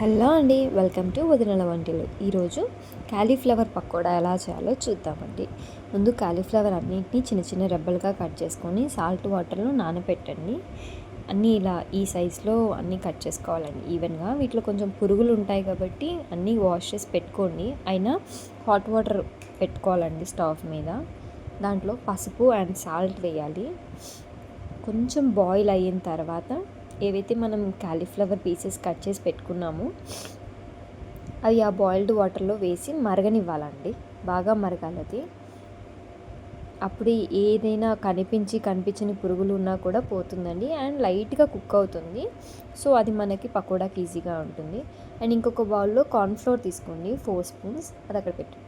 Hello అండి, welcome to వదినల వంటలు. ఈరోజు కాలీఫ్లవర్ పకోడా ఎలా చేయాలో చూద్దామండి. ముందు కాలీఫ్లవర్ అన్నింటినీ చిన్న చిన్న రెబ్బలుగా కట్ చేసుకొని సాల్ట్ వాటర్లో నానబెట్టండి. అన్నీ ఇలా ఈ సైజులో అన్నీ కట్ చేసుకోవాలండి ఈవెన్గా. వీటిలో కొంచెం పురుగులు ఉంటాయి కాబట్టి అన్నీ వాష్ చేసి పెట్టుకోండి. అయినా హాట్ వాటర్ పెట్టుకోవాలండి స్టవ్ మీద. దాంట్లో పసుపు అండ్ సాల్ట్ వేయాలి. కొంచెం బాయిల్ అయిన తర్వాత ఏవైతే మనం కాలీఫ్లవర్ పీసెస్ కట్ చేసి పెట్టుకున్నామో అవి ఆ బాయిల్డ్ వాటర్లో వేసి మరగనివ్వాలండి. బాగా మరగాలది. అప్పుడు ఏదైనా కనిపించని పురుగులు ఉన్నా కూడా పోతుందండి. అండ్ లైట్గా కుక్ అవుతుంది. సో అది మనకి పకోడాకి ఈజీగా ఉంటుంది. అండ్ ఇంకొక బౌల్లో కార్న్ఫ్లోర్ తీసుకోండి, 4 స్పూన్స్. అది అక్కడ పెట్టు.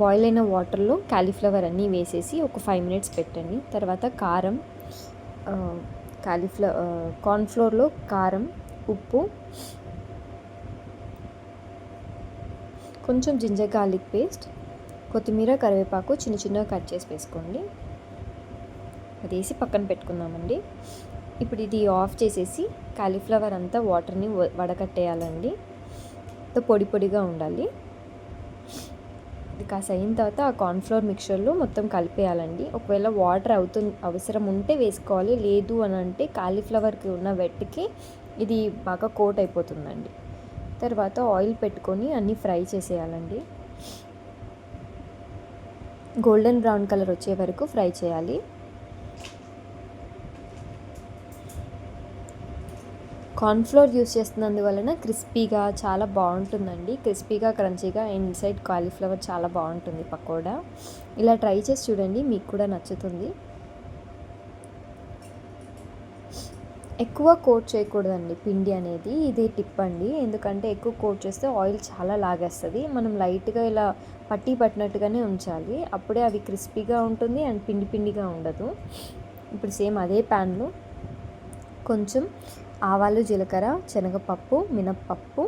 బాయిల్ అయిన వాటర్లో కాలీఫ్లవర్ అన్నీ వేసేసి ఒక 5 మినిట్స్ పెట్టండి. తర్వాత కారం, కార్న్ఫ్లోర్లో కారం, ఉప్పు, కొంచెం జింజర్ గార్లిక్ పేస్ట్, కొత్తిమీర, కరివేపాకు చిన్న చిన్నగా కట్ చేసి వేసుకోండి. అది వేసి పక్కన పెట్టుకుందామండి. ఇప్పుడు ఇది ఆఫ్ చేసేసి కాలీఫ్లవర్ అంతా వాటర్ని వడకట్టేయాలండి. పొడి పొడిగా ఉండాలి. ఇది కాస్త అయిన తర్వాత ఆ కార్న్ఫ్లోర్ మిక్చర్లో మొత్తం కలిపేయాలండి. ఒకవేళ వాటర్ అవసరం ఉంటే వేసుకోవాలి, లేదు అని అంటే కాలీఫ్లవర్కి ఉన్న వెట్కి ఇది బాగా కోట్ అయిపోతుందండి. తర్వాత ఆయిల్ పెట్టుకొని అన్నీ ఫ్రై చేసేయాలండి. గోల్డెన్ బ్రౌన్ కలర్ వచ్చే వరకు ఫ్రై చేయాలి. కార్న్ఫ్లోర్ యూస్ చేస్తున్నందువలన క్రిస్పీగా చాలా బాగుంటుందండి. క్రిస్పీగా, క్రంచీగా, ఇన్సైడ్ కాలీఫ్లవర్ చాలా బాగుంటుంది పకోడా. ఇలా ట్రై చేసి చూడండి, మీకు కూడా నచ్చుతుంది. ఎక్కువ కోట్ చేయకూడదండి పిండి అనేది, ఇదే టిప్ అండి. ఎందుకంటే ఎక్కువ కోట్ చేస్తే ఆయిల్ చాలా లాగేస్తుంది. మనం లైట్గా ఇలా పట్టినట్టుగానే ఉంచాలి. అప్పుడే అవి క్రిస్పీగా ఉంటుంది అండ్ పిండి పిండిగా ఉండదు. ఇప్పుడు సేమ్ అదే ప్యాన్లో కొంచెం ఆవాలు, జీలకర్ర, శనగపప్పు, మినప్పప్పు,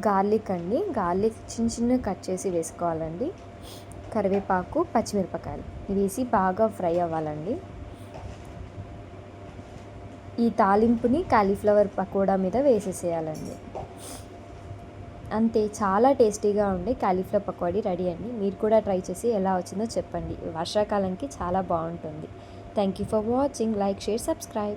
గార్లిక్ చిన్న చిన్న కట్ చేసి వేసుకోవాలండి. కరివేపాకు, పచ్చిమిరపకాయలు వేసి బాగా ఫ్రై అవ్వాలండి. ఈ తాలింపుని కాలీఫ్లవర్ పకోడా మీద వేసేసేయాలండి. అంతే, చాలా టేస్టీగా ఉండే కాలీఫ్లవర్ పకోడీ రెడీ అండి. మీరు కూడా ట్రై చేసి ఎలా వచ్చిందో చెప్పండి. వర్షాకాలంకి చాలా బాగుంటుంది. Thank you for watching. Like, share, subscribe.